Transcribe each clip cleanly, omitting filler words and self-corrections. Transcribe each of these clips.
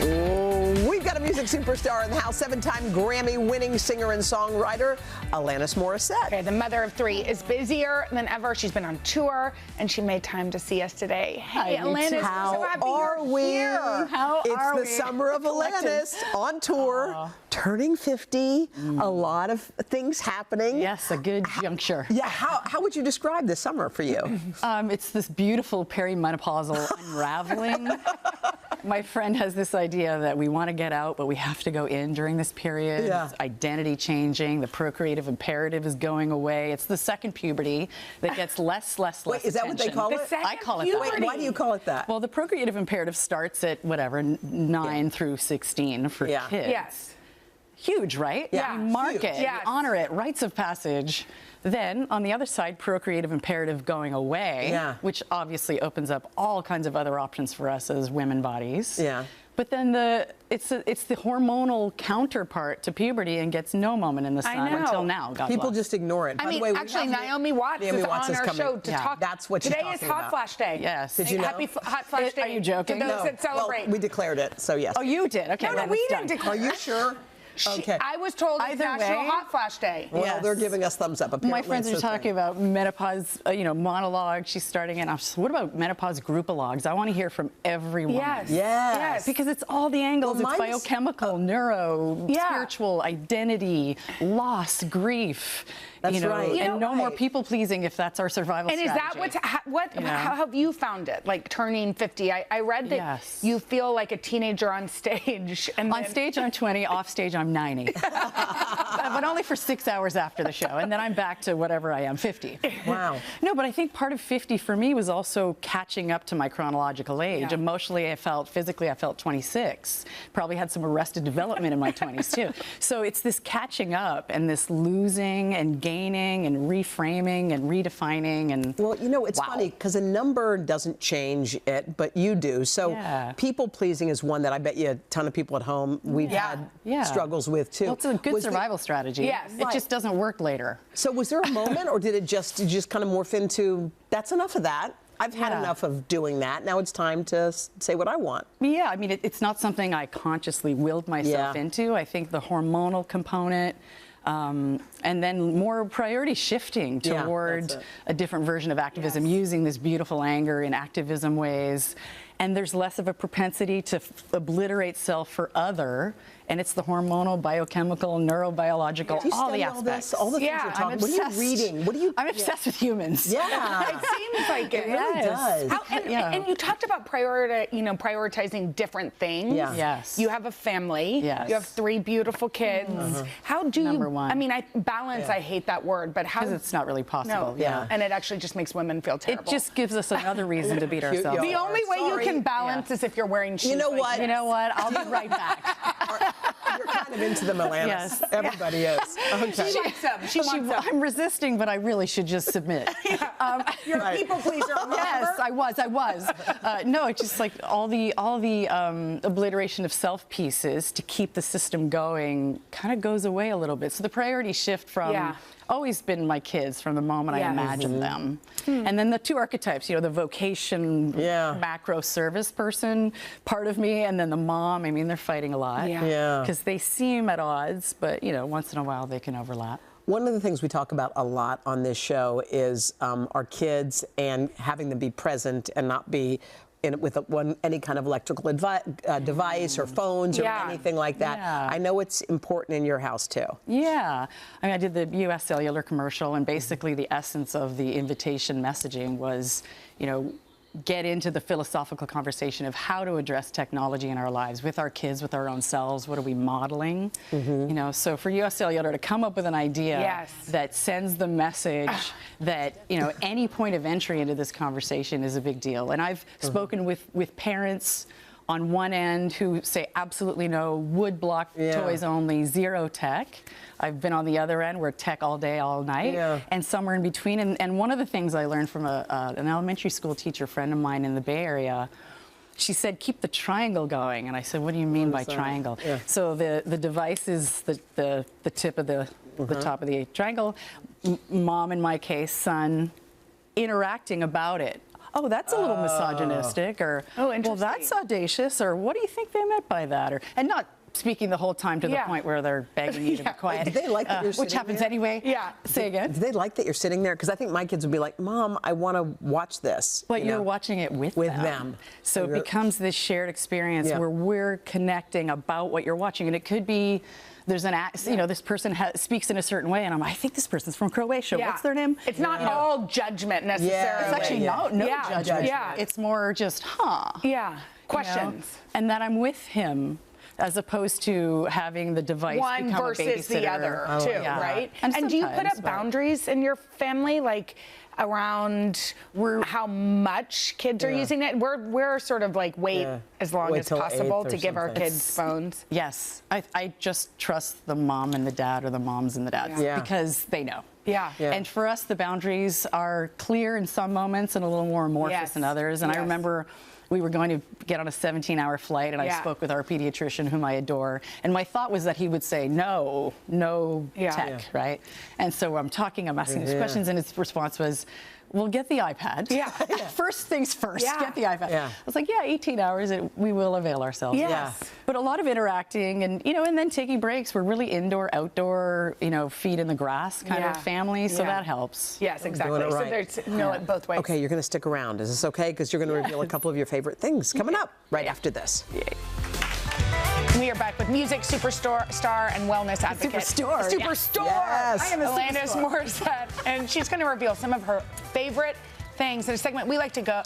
We've got a music superstar in the house, 7-time Grammy-winning singer and songwriter, Alanis Morissette. Okay, the mother of 3 is busier than ever. She's been on tour, and she made time to see us today. Hey, Alanis, how are we? How it's are the we? summer of Alanis on tour, turning 50. A lot of things happening. Yes, a good juncture. Yeah, how would you describe this summer for you? It's this beautiful perimenopausal unraveling. My friend has this idea that we want to get out, but we have to go in during this period. Yeah. It's identity changing. The procreative imperative is going away. It's the second puberty that gets less Wait, is that what they attention. call it? I call it Wait, that. why do you call it that? Well, the procreative imperative starts at whatever, 9 through 16 for kids. Yes. Huge, right? Yeah, We mark huge. it, we honor it, rites of passage. Then, on the other side, procreative imperative going away, which obviously opens up all kinds of other options for us as women bodies. Yeah. But then it's the hormonal counterpart to puberty and gets no moment in the sun until now. God People bless. just ignore it. I By mean, the way, actually, Naomi Watts is on our show to talk. That's what she's Today talking is Hot about. Flash Day. Yes. Did you know? Happy Hot Flash Day. Are you joking? To those No. that celebrate. Well, we declared it, so yes. Oh, you did? Okay. No, then we it's didn't done. declare. Are you sure? Okay. I was told it's Either National way- Hot Flash Day. Well, Yes. they're giving us thumbs up. Apparently, My friends it's are the thing. talking about menopause, monologue she's starting in. What about menopause groupalogues? I want to hear from everyone. Yes. Because it's all the angles. Well, it's mine's- biochemical, neuro, spiritual, identity, loss, grief. That's right. And no more people pleasing if that's our survival And strategy. is that how have you found it? Like turning 50? I read that you feel like a teenager on stage. And on stage I'm 20, off stage I'm 90. But only for 6 hours after the show. And then I'm back to whatever I am, 50. Wow. No, but I think part of 50 for me was also catching up to my chronological age. Emotionally, physically, I felt 26. Probably had some arrested development in my 20s too. So it's this catching up and this losing and gaining and reframing and redefining and well, it's funny because a number doesn't change it, but you do. So people pleasing is one that I bet you a ton of people at home we've had struggles with too. Well, it's a good survival strategy. Yes. It just doesn't work later. So was there a moment, or did it just kind of morph into that's enough of that? I've had enough of doing that. Now it's time to say what I want. Yeah, I mean, it's not something I consciously willed myself into. I think the hormonal component, and then more priority shifting toward a different version of activism, using this beautiful anger in activism ways. And there's less of a propensity to obliterate self for other. And it's the hormonal, biochemical, neurobiological, all the aspects. All the things you're talking. What are you reading? I'm obsessed with humans. Yeah. It seems like it. It really does. And you talked about prioritizing different things. Yeah. Yes. You have a family. Yes. You have 3 beautiful kids. How do Number you? one. I mean, balance. I hate that word, but how? Because it's not really possible. No. And it actually just makes women feel terrible. It just gives us another reason to beat ourselves. The only way you can balance is if you're wearing shoes. You know what? You know what? I'll be right back. You're kind of into the Alanis. Yes. Everybody is. Okay. She likes them. She wants them. I'm resisting, but I really should just submit. You're a people pleaser. Yes, I was. No, it's just like all the obliteration of self pieces to keep the system going kind of goes away a little bit. So the priority shift from always been my kids from the moment I imagined them. And then the 2 archetypes, the vocation, macro service person part of me, and then the mom. I mean, they're fighting a lot. Because they seem at odds, but once in a while they can overlap. One of the things we talk about a lot on this show is our kids and having them be present and not be with any kind of electrical device or phones or anything like that. I know it's important in your house too. Yeah. I mean, I did the U.S. Cellular commercial, and basically the essence of the invitation messaging was, get into the philosophical conversation of how to address technology in our lives with our kids, with our own selves. What are we modeling? So for U.S. Cellular to come up with an idea that sends the message that any point of entry into this conversation is a big deal. And I've spoken with parents on one end who say absolutely no, wood block toys only, zero tech. I've been on the other end where tech all day, all night, and somewhere in between. And one of the things I learned from an elementary school teacher friend of mine in the Bay Area, she said, keep the triangle going. And I said, what do you mean by triangle? So the device is the tip of the top of the triangle. Mom, in my case, son, interacting about it. oh, that's a little misogynistic, or, oh, interesting. well, that's audacious, or what do you think they meant by that? Or, and not speaking the whole time to the point where they're begging you to be quiet. Do they like that you're sitting which happens there? anyway. Yeah. Say again? Do they like that you're sitting there? Because I think my kids would be like, Mom, I want to watch this. But you're watching it with them. So it becomes this shared experience where we're connecting about what you're watching. And it could be, there's an act, you know, this person speaks in a certain way, and I'm like, I think this person's from Croatia. What's their name? It's not all judgment necessarily. It's actually no judgment. Yeah. It's more just, questions. You know? And that I'm with him, as opposed to having the device one become versus a babysitter. the other, too, right? And do you put up boundaries in your family, like around how much kids are using it? We're sort of like wait as long as possible to give our kids phones. Yes, I just trust the mom and the dad, or the moms and the dads, because they know. Yeah. And for us, the boundaries are clear in some moments and a little more amorphous in others. And I remember we were going to get on a 17-hour flight, and I spoke with our pediatrician, whom I adore. And my thought was that he would say, no tech, right? And so I'm asking these questions, and his response was, well, get the iPad. First things first, get the iPad. I was like, 18 hours, we will avail ourselves. But a lot of interacting, and and then taking breaks. We're really indoor, outdoor, feet in the grass kind of family, so that helps. Yes, exactly. So there's it both ways. Okay, you're going to stick around. Is this okay? Because you're going to reveal a couple of your favorite things coming up right after this. We are back with music superstar and wellness advocate. Superstore. Yes. I am Alanis Morissette, and she's going to reveal some of her favorite things in a segment we like to call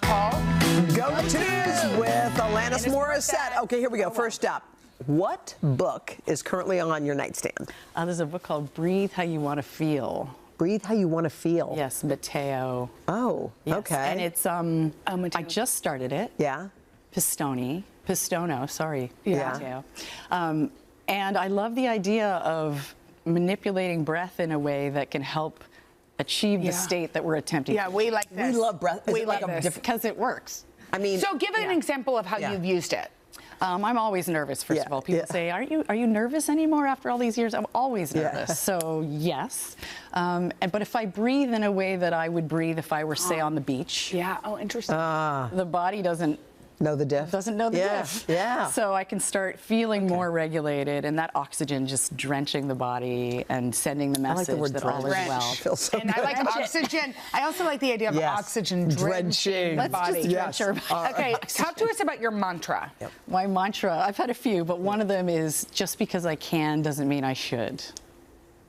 Go-Tos with Alanis Morissette. Okay, here we go. First up, what book is currently on your nightstand? There's a book called Breathe How You Want to Feel. Breathe How You Want to Feel. Yes, Matteo. Oh, okay. And it's I just started it. Yeah. Pistono, sorry. Yeah. And I love the idea of manipulating breath in a way that can help achieve the state that we're attempting. Yeah, we like this. We love breath. We like this. Because it works. I mean, so give an example of how you've used it. I'm always nervous, first of all. People say, are you nervous anymore after all these years? I'm always nervous. So, yes. But if I breathe in a way that I would breathe if I were, say, on the beach. Yeah. Oh, interesting. The body doesn't know the diff. Doesn't know the diff. Yeah. So I can start feeling more regulated, and that oxygen just drenching the body and sending the message that all is well. Feels so and good. I like oxygen. I also like the idea of oxygen drenching the body. Let's just drench our body. Okay, talk to us about your mantra. My mantra, I've had a few, but one of them is just because I can doesn't mean I should.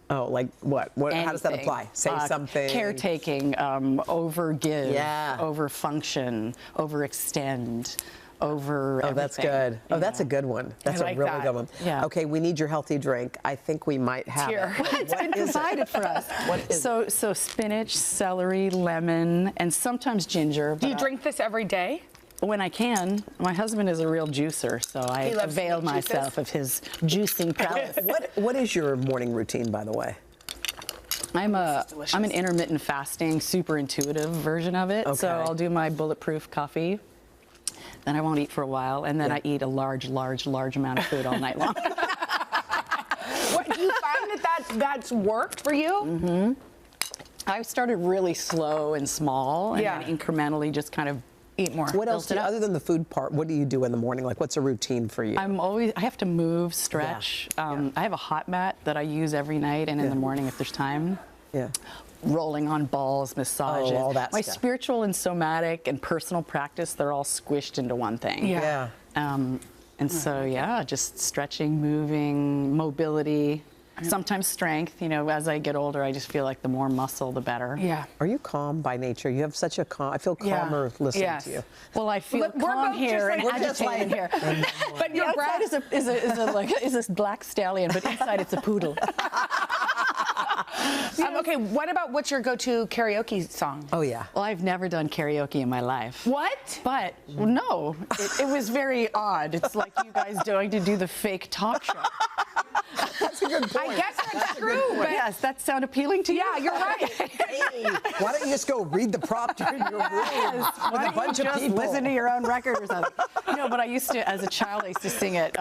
Oh, like what? How does that apply? Say something. Caretaking, overgive, overfunction, overextend, over everything. That's good. Oh, that's a good one. That's a really good one. Yeah. Okay, we need your healthy drink. I think we might have it. It's been provided for us. What is it? So spinach, celery, lemon, and sometimes ginger. Do you drink this every day? When I can. My husband is a real juicer, so I avail myself of his juicing prowess. What is your morning routine, by the way? I'm an intermittent fasting, super intuitive version of it. Okay. So I'll do my bulletproof coffee. Then I won't eat for a while, and then I eat a large amount of food all night long. Do you find that's worked for you? Mm-hmm. I started really slow and small, and then incrementally just kind of eat more. What else, other than the food part, what do you do in the morning? Like, what's a routine for you? I have to move, stretch. I have a hot mat that I use every night and in the morning if there's time. Yeah. Rolling on balls, massages. All that My stuff. spiritual and somatic and personal practice, they're all squished into one thing. Yeah. And so, just stretching, moving, mobility. Sometimes strength, as I get older, I just feel like the more muscle, the better. Yeah. Are you calm by nature? You have such a calm, I feel calmer listening to you. Well, I feel calm here and agitated here. But your breath is a black stallion, but inside it's a poodle. Okay, what's your go-to karaoke song? Oh, yeah. Well, I've never done karaoke in my life. What? But, no, it was very odd. It's like you guys going to do the fake talk show. That's a good point. I guess that's true. But yes, that sound appealing to you? Yeah, you're right. Hey, why don't you just go read the prompter in your room with a bunch of people? Listen to your own record or something. No, but I used to, as a child, I used to sing at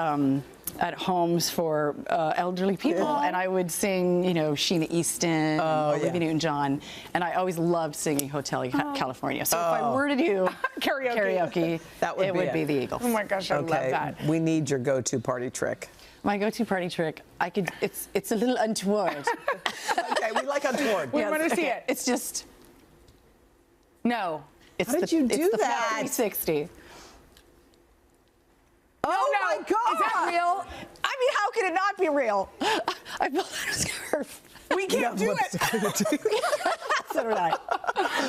at homes for elderly people, and I would sing, you know, Sheena Easton, Olivia Newton-John, and I always loved singing Hotel California. So if I were to do karaoke, it would be the Eagles. Oh my gosh, I love that. We need your go-to party trick. My go-to party trick, it's a little untoward. Okay, we like untoward. We want to see it. It's just, no. It's How did you do that? 360. Oh my God! Is that real? I mean, how can it not be real? I built a scarf. We can't do it. So did I.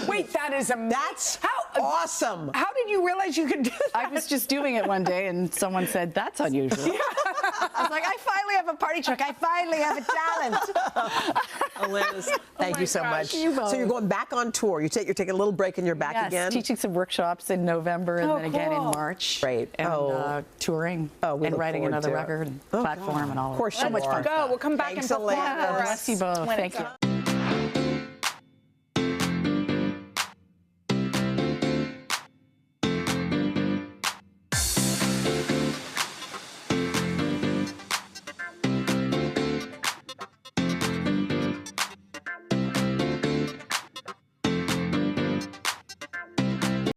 Wait, that is amazing. That's awesome. How did you realize you could do that? I was just doing it one day, and someone said, "That's unusual." I was like, "I finally have a party trick. I finally have a talent." Alanis, thank you so much. So you're going back on tour. You're taking a little break, and you're back again. Teaching some workshops in November, and then again in March. Great. And touring and writing another record and platform and all of that. Of course, so much fun. Go. We'll come back and perform for us. Bless you both. Thank you.